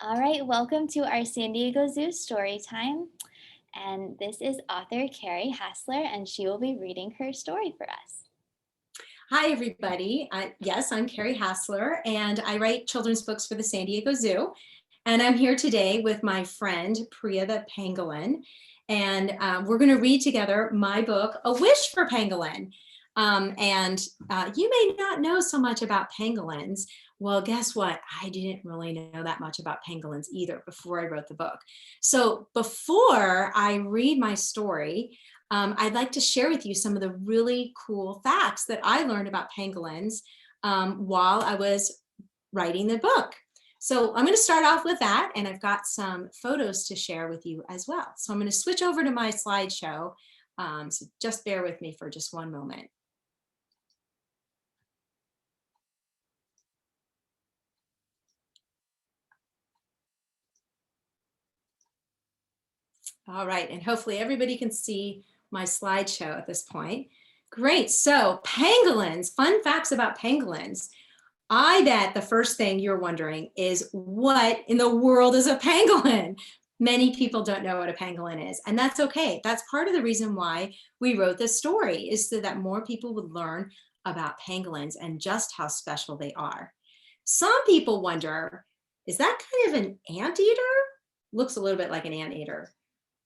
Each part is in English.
All right, welcome to our San Diego Zoo story time. And this is author Carrie Hasler, and she will be reading her story for us. Hi, everybody. Yes, I'm Carrie Hasler, and I write children's books for the San Diego Zoo. And I'm here today with my friend, Priya the Pangolin. And we're going to read together my book, A Wish for Pangolin. You may not know so much about pangolins. Well, guess what? I didn't really know that much about pangolins either before I wrote the book. So before I read my story, I'd like to share with you some of the really cool facts that I learned about pangolins while I was writing the book. So I'm going to start off with that, and I've got some photos to share with you as well. So I'm going to switch over to my slideshow. So just bear with me for just one moment. All right, and hopefully everybody can see my slideshow at this point. Great, so pangolins, fun facts about pangolins. I bet the first thing you're wondering is, what in the world is a pangolin? Many people don't know what a pangolin is, and that's okay. That's part of the reason why we wrote this story, is so that more people would learn about pangolins and just how special they are. Some people wonder, is that kind of an anteater? Looks a little bit like an anteater.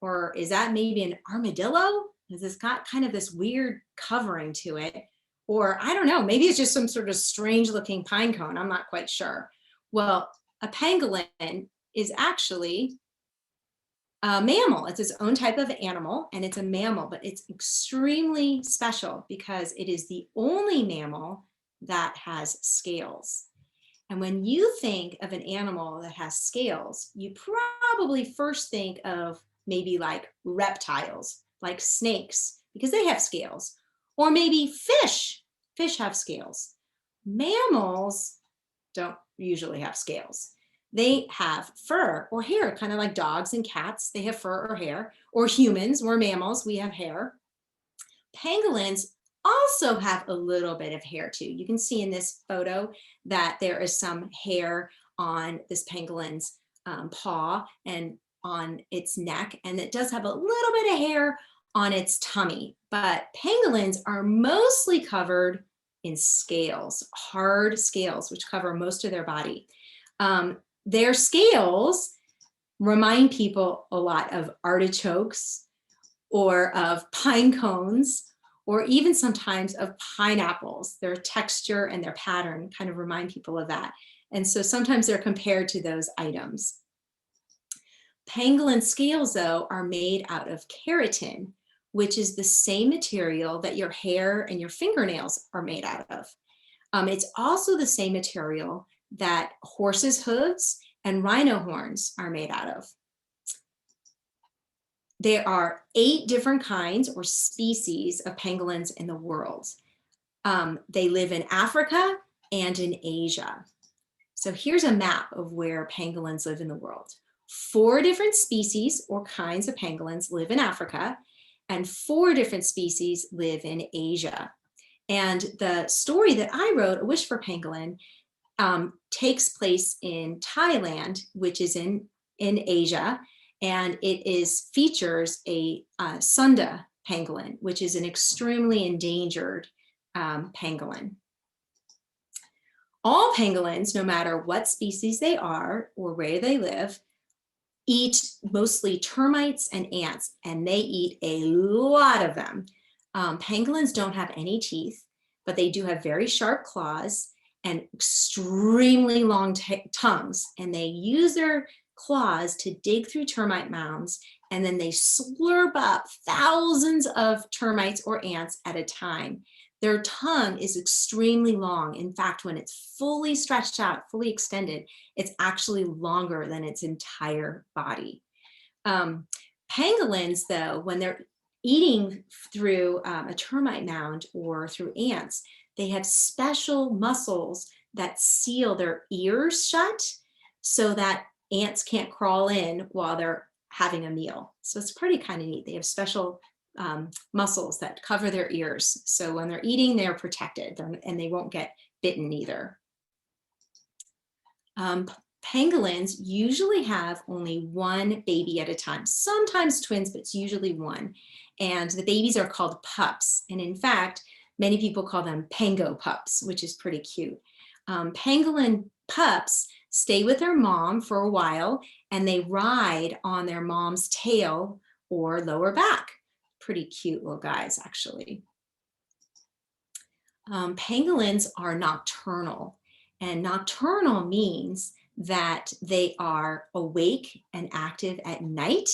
Or is that maybe an armadillo? Has it's got kind of this weird covering to it? Or I don't know, maybe it's just some sort of strange looking pine cone. I'm not quite sure. Well, a pangolin is actually a mammal. It's its own type of animal, and it's a mammal, but it's extremely special because it is the only mammal that has scales. And when you think of an animal that has scales, you probably first think of maybe like reptiles, like snakes, because they have scales, or maybe fish. Fish have scales. Mammals don't usually have scales. They have fur or hair, kind of like dogs and cats. They have fur or hair, or humans, we're mammals, we have hair. Pangolins also have a little bit of hair too. You can see in this photo that there is some hair on this pangolin's paw and on its neck, and it does have a little bit of hair on its tummy. But pangolins are mostly covered in scales, hard scales, which cover most of their body. Their scales remind people a lot of artichokes or of pine cones, or even sometimes of pineapples. Their texture and their pattern kind of remind people of that. And so sometimes they're compared to those items. Pangolin scales, though, are made out of keratin, which is the same material that your hair and your fingernails are made out of. It's also the same material that horses' hooves and rhino horns are made out of. There are 8 different kinds or species of pangolins in the world. They live in Africa and in Asia. So here's a map of where pangolins live in the world. 4 different species or kinds of pangolins live in Africa, and 4 different species live in Asia. And the story that I wrote, A Wish for Pangolin, takes place in Thailand, which is in Asia. And it features a Sunda pangolin, which is an extremely endangered pangolin. All pangolins, no matter what species they are or where they live, eat mostly termites and ants, and they eat a lot of them. Pangolins don't have any teeth, but they do have very sharp claws and extremely long tongues, and they use their claws to dig through termite mounds, and then they slurp up thousands of termites or ants at a time. Their tongue is extremely long. In fact, when it's fully stretched out, fully extended, it's actually longer than its entire body. Pangolins, though, when they're eating through a termite mound or through ants, they have special muscles that seal their ears shut so that ants can't crawl in while they're having a meal. So it's pretty kind of neat. They have special muscles that cover their ears. So when they're eating, they're protected, and they won't get bitten either. pangolins usually have only one baby at a time, sometimes twins, but it's usually one. And the babies are called pups. And in fact, many people call them pango pups, which is pretty cute. Pangolin pups stay with their mom for a while, and they ride on their mom's tail or lower back. Pretty cute little guys, actually. Pangolins are nocturnal, and nocturnal means that they are awake and active at night,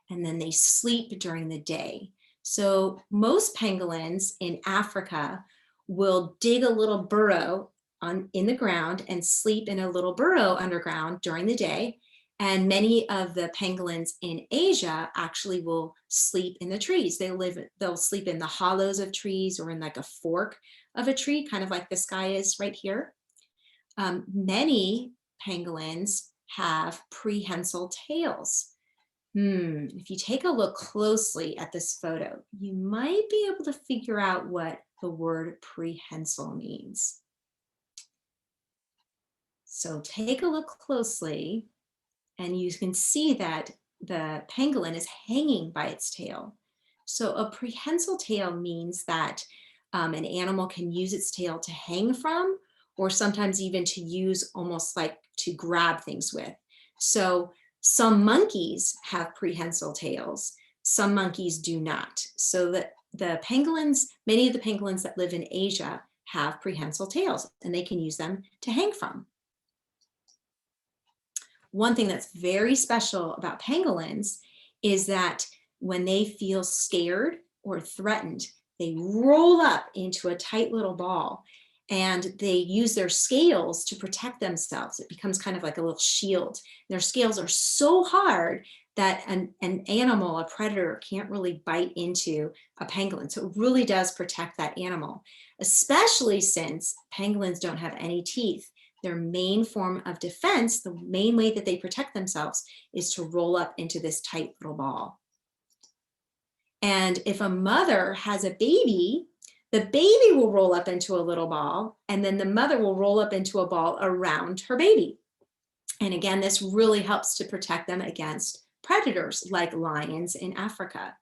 and then they sleep during the day. So most pangolins in Africa will dig a little burrow in the ground and sleep in a little burrow underground during the day. And many of the pangolins in Asia actually will sleep in the trees. They'll sleep in the hollows of trees or in like a fork of a tree, kind of like this guy is right here. Many pangolins have prehensile tails. If you take a look closely at this photo, you might be able to figure out what the word prehensile means. So take a look closely, and you can see that the pangolin is hanging by its tail. So a prehensile tail means that an animal can use its tail to hang from, or sometimes even to use almost like to grab things with. So some monkeys have prehensile tails, some monkeys do not. So that many of the pangolins that live in Asia have prehensile tails, and they can use them to hang from. One thing that's very special about pangolins is that when they feel scared or threatened, they roll up into a tight little ball, and they use their scales to protect themselves. It becomes kind of like a little shield. Their scales are so hard that an animal, a predator, can't really bite into a pangolin. So it really does protect that animal, especially since pangolins don't have any teeth. Their main form of defense, the main way that they protect themselves, is to roll up into this tight little ball. And if a mother has a baby, the baby will roll up into a little ball, and then the mother will roll up into a ball around her baby. And again, this really helps to protect them against predators like lions in Africa.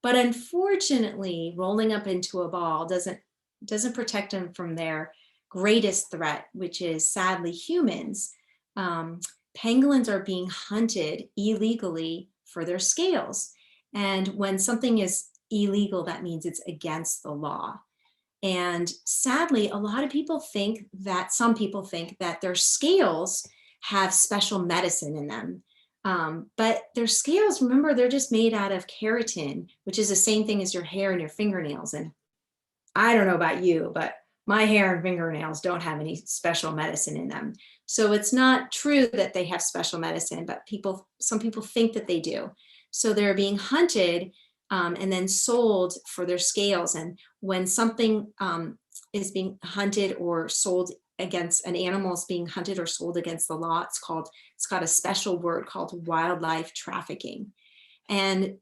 But unfortunately, rolling up into a ball doesn't protect them from their greatest threat, which is sadly humans. Pangolins are being hunted illegally for their scales. And when something is illegal, that means it's against the law. And sadly, some people think that their scales have special medicine in them. But their scales, remember, they're just made out of keratin, which is the same thing as your hair and your fingernails. And I don't know about you, but my hair and fingernails don't have any special medicine in them. So it's not true that they have special medicine, but some people think that they do. So they're being hunted and then sold for their scales. And when something is being hunted or sold against, an animal is being hunted or sold against the law, it's got a special word called wildlife trafficking. And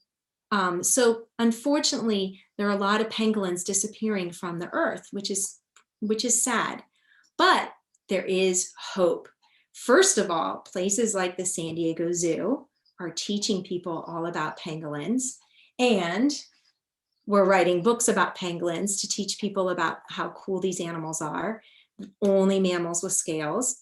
so unfortunately, there are a lot of pangolins disappearing from the earth, which is sad, but there is hope. First of all, places like the San Diego Zoo are teaching people all about pangolins, and we're writing books about pangolins to teach people about how cool these animals are, only mammals with scales.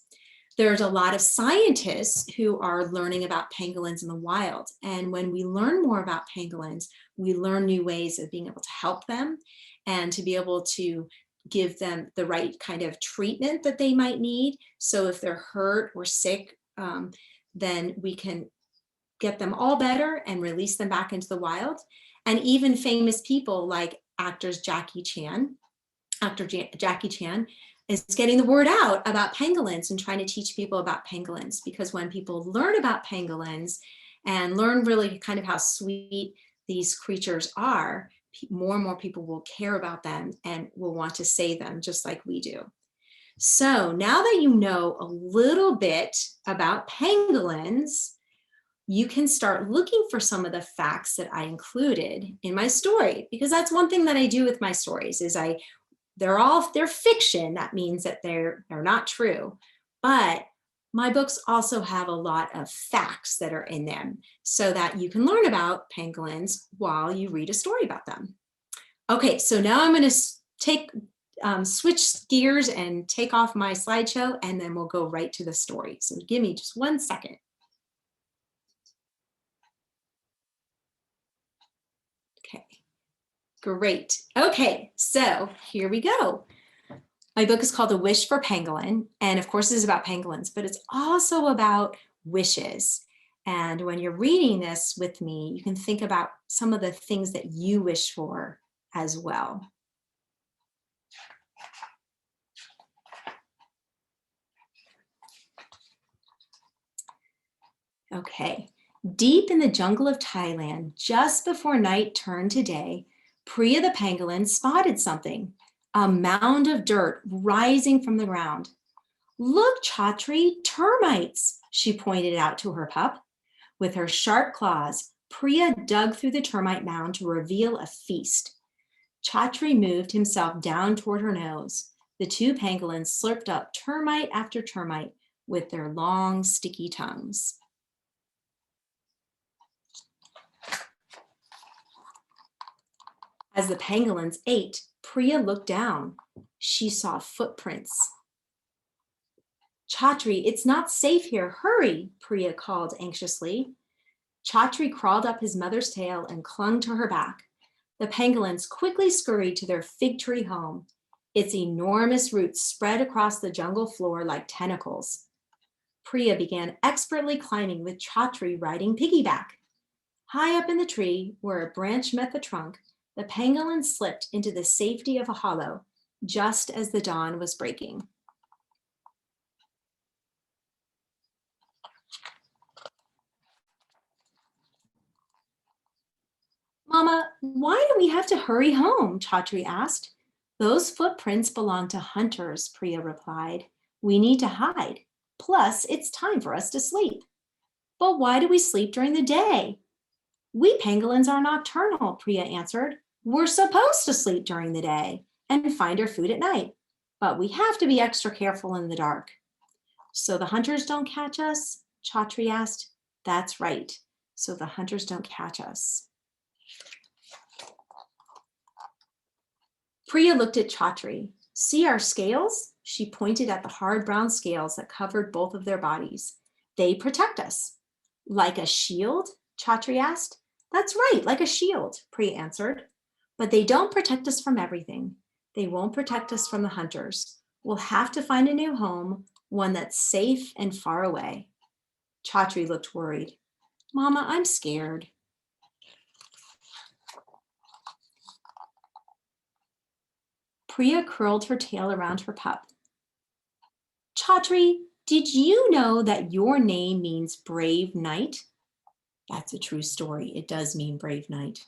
There's a lot of scientists who are learning about pangolins in the wild. And when we learn more about pangolins, we learn new ways of being able to help them and to be able to give them the right kind of treatment that they might need. So if they're hurt or sick, then we can get them all better and release them back into the wild. And even famous people like actor Jackie Chan is getting the word out about pangolins and trying to teach people about pangolins, because when people learn about pangolins and learn really kind of how sweet these creatures are, more and more people will care about them and will want to save them just like we do. So now that you know a little bit about pangolins, you can start looking for some of the facts that I included in my story, because that's one thing that I do with my stories is they're fiction. That means that they're not true, but My books also have a lot of facts that are in them so that you can learn about pangolins while you read a story about them. Okay, so now I'm going to switch gears and take off my slideshow, and then we'll go right to the story. So give me just 1 second. Okay, great. Okay, so here we go. My book is called A Wish for Pangolin, and of course it's about pangolins, but it's also about wishes. And when you're reading this with me, you can think about some of the things that you wish for as well. Okay, deep in the jungle of Thailand, just before night turned to day, Priya the pangolin spotted something, a mound of dirt rising from the ground. Look, Chatri, termites, she pointed out to her pup. With her sharp claws, Priya dug through the termite mound to reveal a feast. Chatri moved himself down toward her nose. The two pangolins slurped up termite after termite with their long, sticky tongues. As the pangolins ate, Priya looked down. She saw footprints. Chatri, it's not safe here. Hurry, Priya called anxiously. Chatri crawled up his mother's tail and clung to her back. The pangolins quickly scurried to their fig tree home. Its enormous roots spread across the jungle floor like tentacles. Priya began expertly climbing with Chatri riding piggyback. High up in the tree, where a branch met the trunk, the pangolin slipped into the safety of a hollow, just as the dawn was breaking. Mama, why do we have to hurry home? Chatri asked. Those footprints belong to hunters, Priya replied. We need to hide. Plus, it's time for us to sleep. But why do we sleep during the day? We pangolins are nocturnal, Priya answered. We're supposed to sleep during the day and find our food at night. But we have to be extra careful in the dark. So the hunters don't catch us? Chatri asked. That's right. So the hunters don't catch us. Priya looked at Chatri. See our scales? She pointed at the hard brown scales that covered both of their bodies. They protect us. Like a shield? Chatri asked. That's right, like a shield, Priya answered. But they don't protect us from everything. They won't protect us from the hunters. We'll have to find a new home, one that's safe and far away. Chatri looked worried. Mama, I'm scared. Priya curled her tail around her pup. Chatri, did you know that your name means brave knight? That's a true story. It does mean brave knight.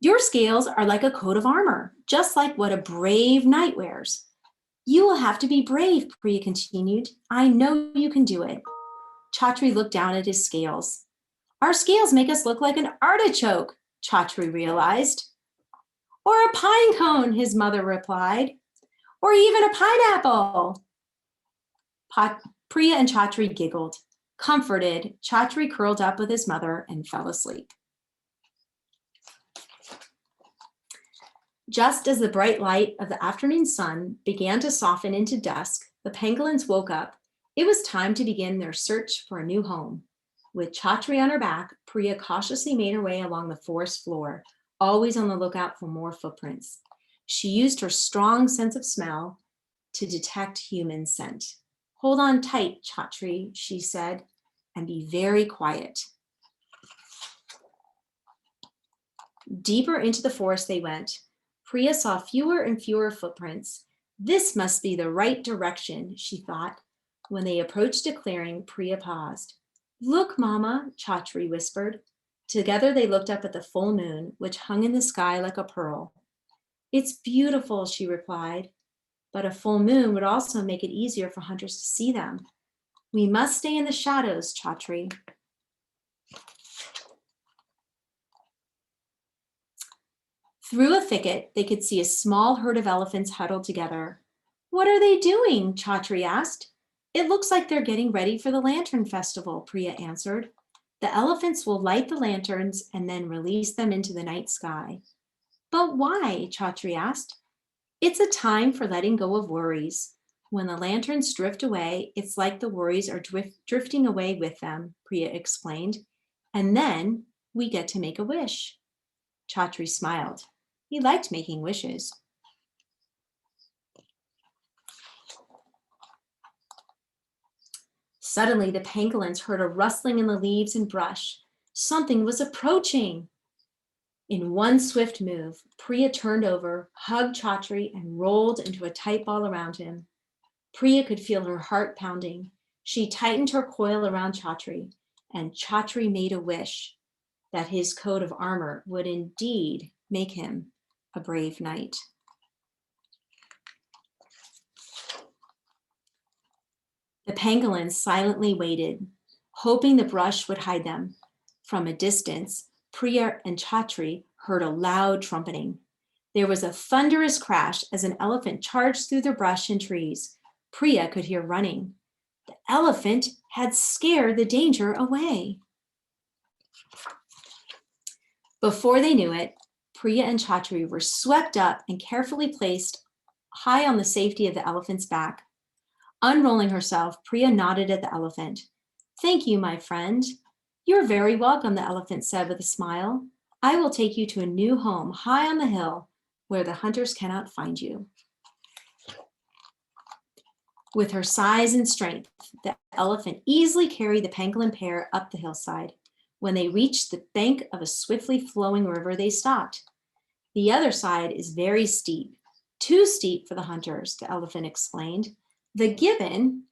Your scales are like a coat of armor, just like what a brave knight wears. You will have to be brave, Priya continued. I know you can do it. Chatri looked down at his scales. Our scales make us look like an artichoke, Chatri realized. Or a pine cone, his mother replied. Or even a pineapple. Priya and Chatri giggled. Comforted, Chatri curled up with his mother and fell asleep. Just as the bright light of the afternoon sun began to soften into dusk, the pangolins woke up. It was time to begin their search for a new home. With Chatri on her back, Priya cautiously made her way along the forest floor, always on the lookout for more footprints. She used her strong sense of smell to detect human scent. Hold on tight, Chatri, she said, and be very quiet. Deeper into the forest they went. Priya saw fewer and fewer footprints. This must be the right direction, she thought. When they approached a clearing, Priya paused. Look, Mama, Chatri whispered. Together they looked up at the full moon, which hung in the sky like a pearl. It's beautiful, she replied, but a full moon would also make it easier for hunters to see them. We must stay in the shadows, Chatri. Through a thicket, they could see a small herd of elephants huddled together. What are they doing? Chatri asked. It looks like they're getting ready for the Lantern Festival, Priya answered. The elephants will light the lanterns and then release them into the night sky. But why? Chatri asked. It's a time for letting go of worries. When the lanterns drift away, it's like the worries are drifting away with them, Priya explained. And then we get to make a wish. Chatri smiled. He liked making wishes. Suddenly, the pangolins heard a rustling in the leaves and brush. Something was approaching. In one swift move, Priya turned over, hugged Chatri, and rolled into a tight ball around him. Priya could feel her heart pounding. She tightened her coil around Chatri, and Chatri made a wish that his coat of armor would indeed make him a brave knight. The pangolins silently waited, hoping the brush would hide them. From a distance, Priya and Chatri heard a loud trumpeting. There was a thunderous crash as an elephant charged through the brush and trees. Priya could hear running. The elephant had scared the danger away. Before they knew it, Priya and Chatri were swept up and carefully placed high on the safety of the elephant's back. Unrolling herself, Priya nodded at the elephant. Thank you, my friend. You're very welcome, the elephant said with a smile. I will take you to a new home high on the hill where the hunters cannot find you. With her size and strength, the elephant easily carried the pangolin pair up the hillside. When they reached the bank of a swiftly flowing river, they stopped. The other side is very steep, too steep for the hunters, the elephant explained. The gibbon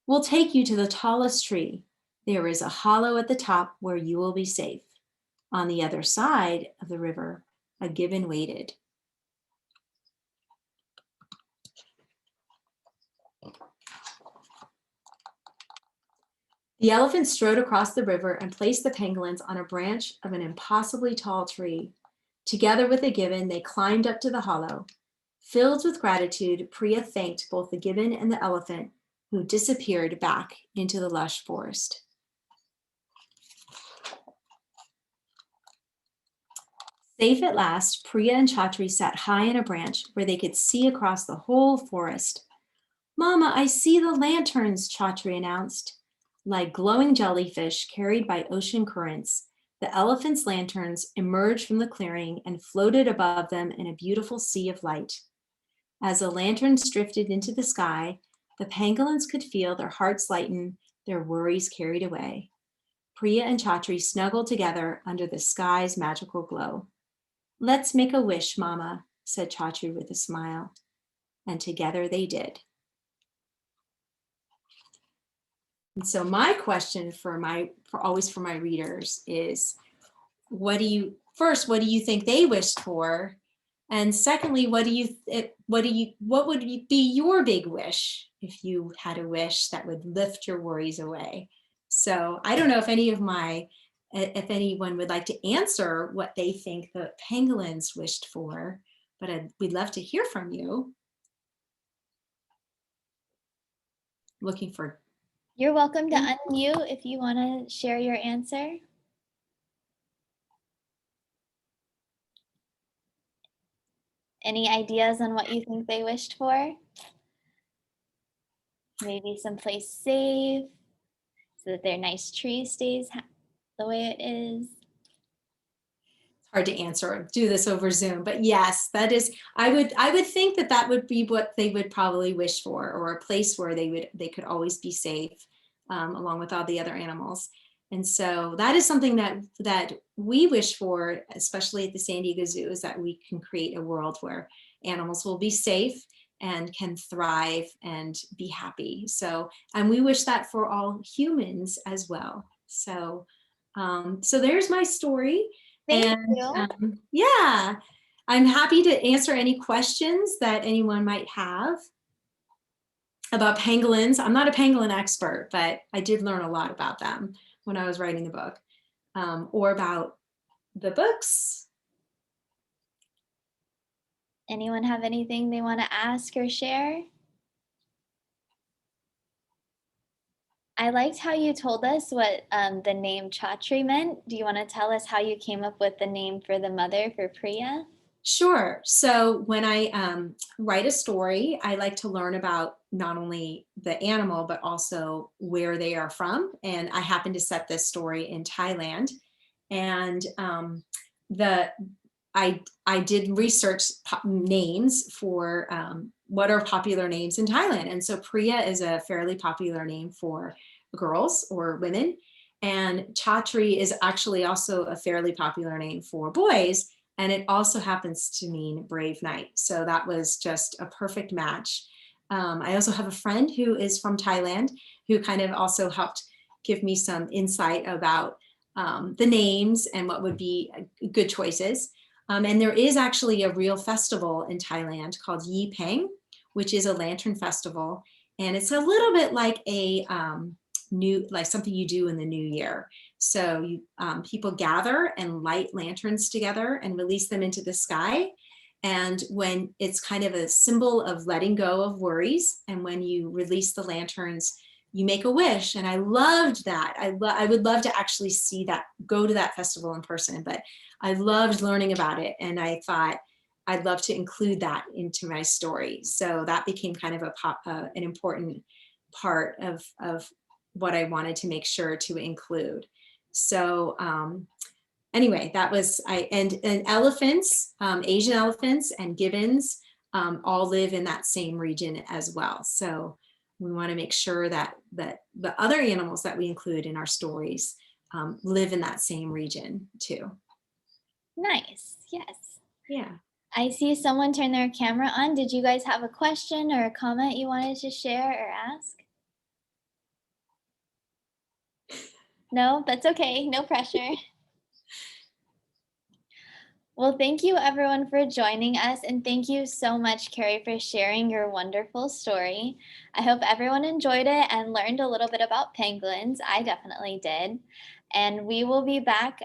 will take you to the tallest tree. There is a hollow at the top where you will be safe. On the other side of the river, a gibbon waited. The elephant strode across the river and placed the pangolins on a branch of an impossibly tall tree. Together with the gibbon, they climbed up to the hollow. Filled with gratitude, Priya thanked both the gibbon and the elephant, who disappeared back into the lush forest. Safe at last, Priya and Chatri sat high in a branch where they could see across the whole forest. Mama, I see the lanterns, Chatri announced. Like glowing jellyfish carried by ocean currents, the elephants' lanterns emerged from the clearing and floated above them in a beautiful sea of light. As the lanterns drifted into the sky, the pangolins could feel their hearts lighten, their worries carried away. Priya and Chatri snuggled together under the sky's magical glow. Let's make a wish, Mama, said Chatri with a smile. And together they did. And so my question for my readers is, what do you think they wished for? And secondly, what would be your big wish if you had a wish that would lift your worries away? So I don't know if if anyone would like to answer what they think the pangolins wished for, but we'd love to hear from you. Looking for. You're welcome to unmute if you want to share your answer. Any ideas on what you think they wished for? Maybe someplace safe so that their nice tree stays the way it is. Hard to answer, do this over Zoom, but yes, that is, I would think that would be what they would probably wish for, or a place where they could always be safe, along with all the other animals. And so that is something that we wish for, especially at the San Diego Zoo, is that we can create a world where animals will be safe and can thrive and be happy. So, and we wish that for all humans as well. So, so there's my story. Thank you. Yeah, I'm happy to answer any questions that anyone might have about pangolins. I'm not a pangolin expert, but I did learn a lot about them when I was writing the book, or about the books. Anyone have anything they want to ask or share? I liked how you told us what the name Chatri meant. Do you want to tell us how you came up with the name for the mother for Priya? Sure. So when I write a story, I like to learn about not only the animal, but also where they are from. And I happen to set this story in Thailand. And the I did research names for what are popular names in Thailand. And so Priya is a fairly popular name for girls or women. And Chatri is actually also a fairly popular name for boys. And it also happens to mean brave knight. So that was just a perfect match. I also have a friend who is from Thailand who kind of also helped give me some insight about the names and what would be good choices. And there is actually a real festival in Thailand called Yi Peng, which is a lantern festival. And it's a little bit like a like something you do in the new year. So people gather and light lanterns together and release them into the sky. And when it's kind of a symbol of letting go of worries, and when you release the lanterns, you make a wish. And I loved that. I would love to actually see that, go to that festival in person, but I loved learning about it. And I thought I'd love to include that into my story. So that became kind of an important part of what I wanted to make sure to include. So anyway, that was and elephants, Asian elephants and gibbons all live in that same region as well. So we want to make sure that the other animals that we include in our stories live in that same region too. Nice. Yes. Yeah. I see someone turn their camera on. Did you guys have a question or a comment you wanted to share or ask? No, that's okay. No pressure. Well, thank you everyone for joining us, and thank you so much, Carrie, for sharing your wonderful story. I hope everyone enjoyed it and learned a little bit about pangolins. I definitely did. And we will be back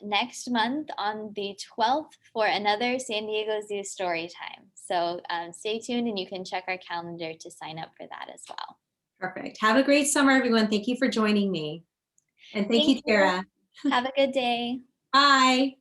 next month on the 12th for another San Diego Zoo story time. So stay tuned and you can check our calendar to sign up for that as well. Perfect. Have a great summer, everyone. Thank you for joining me. And thank Thank you, you. Tara. Have a good day. Bye.